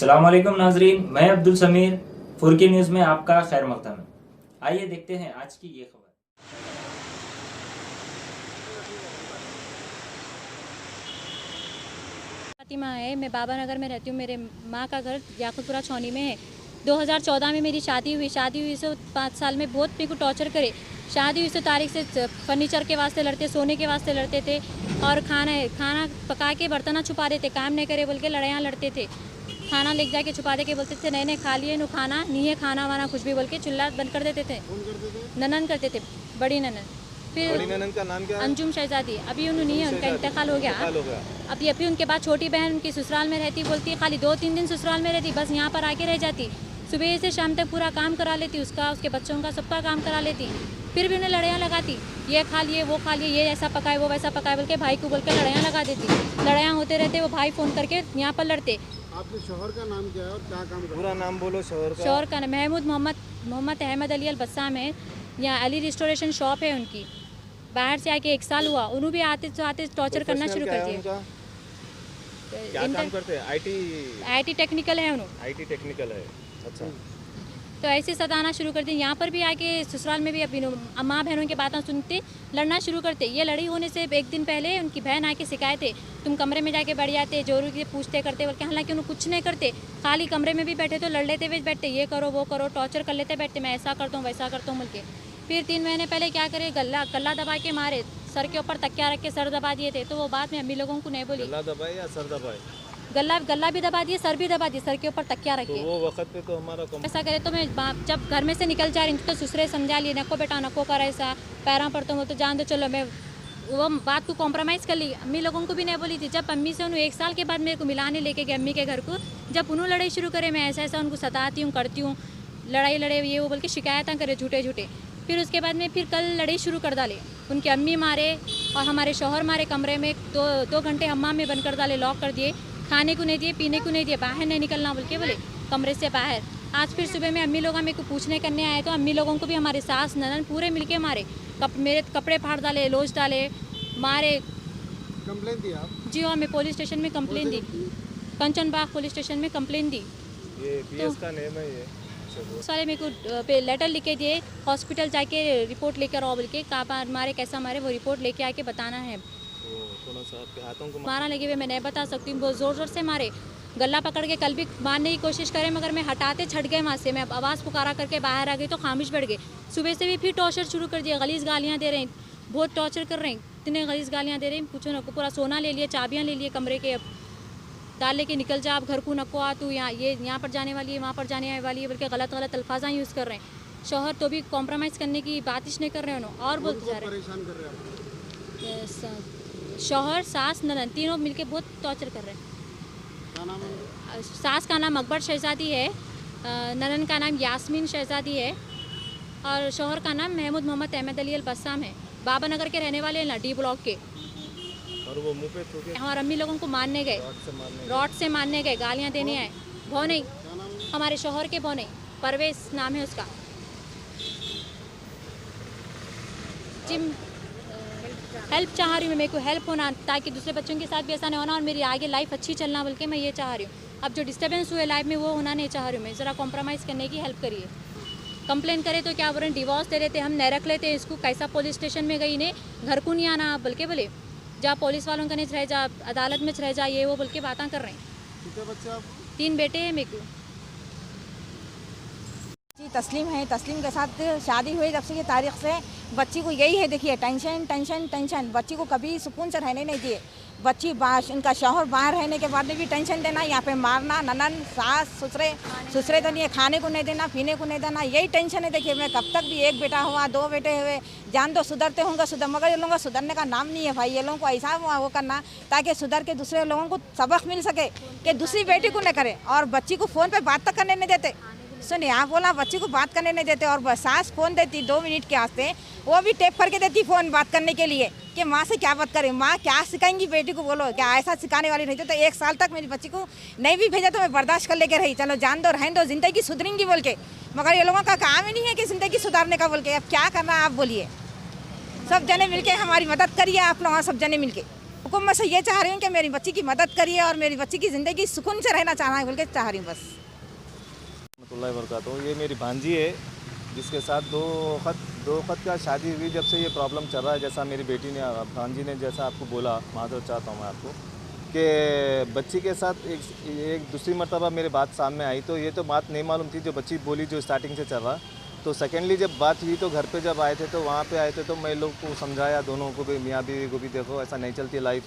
अस्सलाम वालेकुम नाजरीन, मैं अब्दुल समीर फुरकी न्यूज़ में आपका खैर मकदम है। आइए देखते हैं आज की ये खबर। फातिमा है, मैं बाबा नगर में रहती हूँ। मेरे माँ का घर याकुतपुरा छौनी में है। 2014 में मेरी शादी हुई से 5 साल में बहुत मेरे को टॉर्चर करे। शादी हुई से तारीख से फर्नीचर के वास्ते लड़ते, सोने के वास्ते लड़ते थे और खाना पका के बर्तन छुपा देते, काम नहीं करे बोल के लड़ाइयाँ लड़ते थे। खाना ले जाके छुपा दे के बोलते थे नहीं खा लिए नु खाना नहीं है, खाना वाना कुछ भी बोल के चूल्हा बंद कर देते थे। ननन करते थे, बड़ी ननन। फिर बड़ी ननन का नाम क्या है? अंजुम शहजादी। अभी उन्होंने नहीं है, उनका इंतकाल हो गया। अभी उनके बाद छोटी बहन उनकी ससुराल में रहती, बोलती खाली 2-3 दिन ससुराल में रहती, बस यहाँ पर आके रह जाती। सुबह से शाम तक पूरा काम करा लेती, उसका उसके बच्चों का सबका काम करा लेती। फिर भी उन्हें लड़ाइयाँ लगाती, ये खा लिए वो खा लिए, ये ऐसा पकाए वो वैसा पकाए बोल के भाई को बोल के लड़ाइयाँ लगा देती। लड़ाइयाँ होते रहते, वो भाई फ़ोन करके यहाँ पर लड़ते। आपके शोहर का नाम क्या है और क्या काम करते? पूरा नाम बोलो शोहर का। शोहर का नाम मोहम्मद अहमद अली अल बस्साम है। यहाँ अली रिस्टोरेशन शॉप है उनकी। बाहर से आके 1 साल हुआ, उन्होंने भी आते टॉर्चर करना शुरू कर दिया। क्या काम करते हैं? IT टेक्निकल है उन्होंने। IT टेक्निकल है, अच्छा। तो ऐसे सताना शुरू करते। यहाँ पर भी आके ससुराल में भी अपनी माँ बहनों की बातें सुनते, लड़ना शुरू करते। ये लड़ी होने से 1 दिन पहले उनकी बहन आके शिकायत, तुम कमरे में जाके बैठ जाते, जोरू से पूछते करते बोल के। हालांकि उन्हें कुछ नहीं करते, खाली कमरे में भी बैठे तो लड़ लेते हुए बैठते, ये करो वो करो, टॉर्चर कर लेते बैठते, मैं ऐसा करता हूँ वैसा करता हूँ बोल के। फिर 3 महीने पहले क्या करे, गला दबा के मारे, सर के ऊपर तकिया रख के सर दबा दिए थे। तो वो बात में अम्मी लोगों को नहीं बोली। गला दबाए या सर दबाए? गला भी दबा दिए, सर भी दबा दिए, सर के ऊपर तकिया रखे। तो वो वक्त पे तो हमारा ऐसा करे तो मैं जब घर में से निकल जा रही हूँ तो ससुरे समझा लिए, नको बेटा नको कर ऐसा, पैरा पड़ता हूँ तो जान दो चलो। मैं वो बात को कॉम्प्रोमाइज़ कर ली, अम्मी लोगों को भी नहीं बोली थी। जब अम्मी से उन्होंने 1 साल के बाद मेरे को मिलाने लेके गए अम्मी के घर को, जब उन्होंने लड़ाई शुरू करे, मैं ऐसा उनको सताती हूँ, करती हूँ, लड़े ये वो बोल के शिकायतें करे झूठे। फिर उसके बाद में फिर कल लड़ाई शुरू कर डाले। उनके अम्मी मारे और हमारे शौहर मारे, कमरे में 2 घंटे हम्माम में बंद कर डाले, लॉक कर दिए, खाने को नहीं दिए, पीने को नहीं दिए, बाहर नहीं निकलना बोल के बोले, कमरे से बाहर। आज फिर सुबह में अम्मी लोग मेरे को पूछने करने आए तो अम्मी लोगों को भी हमारे सास ननन पूरे मिलके मारे, मेरे कपड़े फाड़ डाले, लोच डाले, मारे। कंप्लेन दी आप? जी हाँ, मैं पुलिस स्टेशन में कंप्लेन दी, कंचन बाग पुलिस स्टेशन में कंप्लेन दी। ये PS का नेम है ये? सारे मेरे को लेटर लिख के दिए, हॉस्पिटल जाके रिपोर्ट लेकर आओ बोल के, कहाँ मारे कैसा मारे वो रिपोर्ट लेके आके बताना है। थोड़ा सा आपके हाथों को मारा लगे हुए मैं नहीं बता सकती हूँ, बहुत ज़ोर से मारे, गला पकड़ के कल भी मारने की कोशिश करे मगर मैं हटाते छट गए वहाँ से। मैं आवाज़ पुकारा करके बाहर आ गई तो खामोश बैठ गए। सुबह से भी फिर टॉर्चर शुरू कर दिया, गलीज़ गालियाँ दे रहे हैं, बहुत टॉर्चर कर रहे हैं, इतने गलीज़ गालियाँ दे रहे हैं पूछो ना। पूरा सोना ले लिए, चाबियाँ ले लिए कमरे के, अब डाल लेके निकल जा, आप घर को नको आ, तू यहाँ पर जाने वाली है, वहाँ पर जाने वाली है बोल के गलत अल्फाजा यूज़ कर रहे हैं। शौहर तो भी कॉम्प्रोमाइज़ करने की बात ही नहीं कर रहे हैं और बोलते जा रहे हैं। शौहर सास ननन तीनों मिलके बहुत टॉर्चर कर रहे हैं। सास का नाम अकबर शहजादी है, ननन का नाम यास्मीन शहजादी है और शौहर का नाम मोहम्मद अहमद अली अल बस्साम है। बाबा नगर के रहने वाले हैं ना, D ब्लॉक के। और वो मुंह पे थूके? और अम्मी लोगों को मारने गए, रॉड से मारने गए, गालियाँ देने आए। भौने हमारे शौहर के भौने, परवेज नाम है उसका। जिम हेल्प चाह रही हूँ, मेरे को हेल्प होना ताकि दूसरे बच्चों के साथ भी ऐसा नहीं होना और मेरी आगे लाइफ अच्छी चलना बोल के मैं ये चाह रही हूँ। अब जो डिस्टर्बेंस हुए लाइफ में वो होना नहीं चाह रही हूँ मैं। ज़रा कॉम्प्रोमाइज़ करने की हेल्प करिए। कंप्लेन करे तो क्या बोल रहे हैं, डिवोर्स दे देते, हम नहीं रख लेते इसको, कैसा पुलिस स्टेशन में गई ने घर को नहीं आना बोल के बोले, जा पुलिस वालों का नहीं रह जा, अदालत में रह जा, ये वो बोल के बातें कर रहे हैं। कितने बच्चे आप? 3 बेटे हैं मेरे को। जी तस्लीम है, तस्लीम के साथ शादी हुई जब से की तारीख से बच्ची को यही है, देखिए टेंशन टेंशन टेंशन। बच्ची को कभी सुकून से रहने नहीं दिए। बच्ची इनका शौहर बाहर रहने के बाद भी टेंशन देना, यहाँ पे मारना, ननन सास ससुरे तो नहीं है, खाने को नहीं देना, पीने को नहीं देना, यही टेंशन है। देखिए मैं कब तक भी 1 बेटा हुआ 2 बेटे हुए, जान दो सुधरते होंगे मगर ये लोगों का सुधरने का नाम नहीं है भाई। ये लोगों को ऐसा वो करना ताकि सुधर के दूसरे लोगों को सबक मिल सके कि दूसरी बेटी को न करे। और बच्ची को फ़ोन पर बात तक करने नहीं देते। सुनिए, आप बोला बच्ची को बात करने नहीं देते और सास फ़ोन देती 2 मिनट के वास्ते, वो भी टेप करके देती फ़ोन बात करने के लिए कि माँ से क्या बात करें, माँ क्या सिखाएंगी बेटी को, बोलो क्या ऐसा सिखाने वाली नहीं थी। तो 1 साल तक मेरी बच्ची को नहीं भी भेजा तो मैं बर्दाश्त कर लेके रही, चलो जान दो रहने दो, ज़िंदगी सुधरेंगी बोल के। मगर ये लोगों का काम ही नहीं है कि ज़िंदगी सुधारने का बोल के। अब क्या करना आप बोलिए। सब जने मिलके हमारी मदद करिए आप लोग, सब जने मिलके। हुकूमत से ये चाह रही हूँ कि मेरी बच्ची की मदद करिए और मेरी बच्ची की ज़िंदगी सुकून से रहना चाह बोल के चाह रही हूँ बस। तो ये मेरी भांजी है जिसके साथ दो वक्त का शादी हुई जब से ये प्रॉब्लम चल रहा है। जैसा मेरी बेटी ने भांजी ने जैसा आपको बोला, माधव चाहता हूँ मैं आपको कि बच्ची के साथ एक दूसरी मरतबा मेरी बात सामने आई तो ये तो बात नहीं मालूम थी जो बच्ची बोली जो स्टार्टिंग से चल रहा। तो सेकेंडली जब बात हुई तो घर पे जब आए थे तो वहाँ पे आए थे तो मैं लोग को समझाया, दोनों को भी, मियाँ बीवी को भी, देखो ऐसा नहीं चलती लाइफ,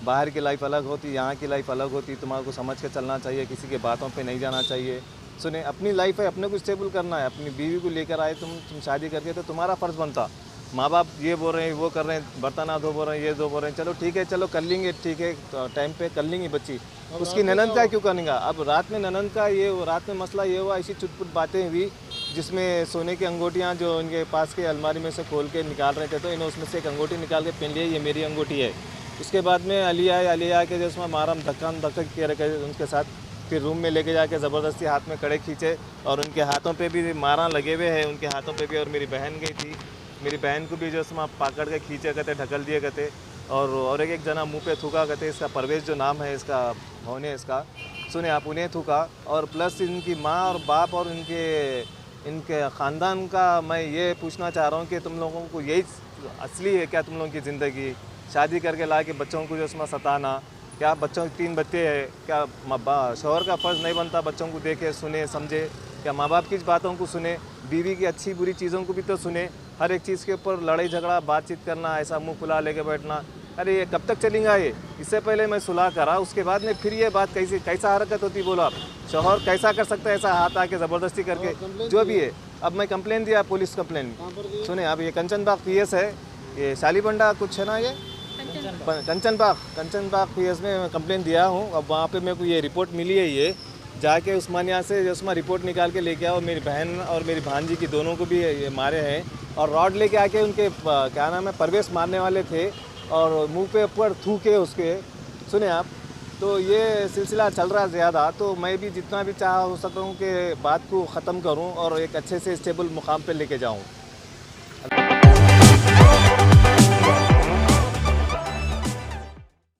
बाहर की लाइफ अलग होती, यहाँ की लाइफ अलग होती, तुम्हारे को समझ के चलना चाहिए, किसी के बातों पे नहीं जाना चाहिए। सुने, अपनी लाइफ है, अपने को स्टेबल करना है। अपनी बीवी को लेकर आए तुम शादी करके तो तुम्हारा फ़र्ज़ बनता। माँ बाप ये बोल रहे हैं, वो कर रहे हैं, बर्तन धो बोल रहे हैं, ये दो बोल रहे हैं, चलो ठीक है, चलो कर लेंगे, ठीक है, टाइम पे कर लेंगी बच्ची, उसकी ननद का क्यों करेंगे। अब रात में ननद का ये रात में मसला ये हुआ, ऐसी चुटपुट बातें हुई जिसमें सोने की अंगूठियाँ जो उनके पास के अलमारी में से खोल के निकाल रहे थे तो इन्होंने उसमें से एक अंगूठी निकाल के पहन लिया, ये मेरी अंगूठी है। उसके बाद में अली आए के जिसमें मारम धक्का किए रखे उनके साथ, फिर रूम में लेके जाके ज़बरदस्ती हाथ में कड़े खींचे और उनके हाथों पे भी मारा लगे हुए हैं, उनके हाथों पे भी। और मेरी बहन गई थी, मेरी बहन को भी जो उसमें पकड़ के खींचे कहते, ढकल दिए कहते, और एक जना मुंह पे थूका कहते। इसका परवेज़ जो नाम है इसका भवन है इसका, सुने आप, उन्हें थूका। और प्लस इनकी माँ और बाप और इनके ख़ानदान का मैं ये पूछना चाह रहा हूँ कि तुम लोगों को यही असली है क्या तुम लोगों की ज़िंदगी? शादी करके ला के बच्चों को जो उसमें सताना, क्या बच्चों के 3 बच्चे हैं, क्या शौहर का फ़र्ज़ नहीं बनता बच्चों को देखे सुने समझे? क्या माँ बाप की बातों को सुने, बीवी की अच्छी बुरी चीज़ों को भी तो सुने? हर एक चीज़ के ऊपर लड़ाई झगड़ा बातचीत करना, ऐसा मुंह फुला लेके बैठना, अरे ये कब तक चलेगा ये? इससे पहले मैं सुलह करा, उसके बाद में फिर ये बात कैसा हरकत होती बोलो आप? शौहर कैसा कर सकता है ऐसा हाथ आके ज़बरदस्ती करके? जो भी है, अब मैं कंप्लेन दिया, पुलिस कंप्लेन। सुने अब ये कंचन बाग PS है, ये शालीबंडा कुछ है ना, ये कंचन बाग PS में कंप्लेन दिया हूँ। अब वहाँ पे मेरे को ये रिपोर्ट मिली है, ये जाके उस्मानिया से उसमें रिपोर्ट निकाल के लेके आओ। मेरी बहन और मेरी भांजी की दोनों को भी ये मारे हैं और रॉड लेके आके उनके क्या नाम है परवेश मारने वाले थे और मुंह पे ऊपर थूके उसके। सुने आप, तो ये सिलसिला चल रहा है ज़्यादा, तो मैं भी जितना भी चाह हो सकता हूँ कि बात को ख़त्म करूँ और एक अच्छे से स्टेबल मुकाम पे लेके जाऊँ।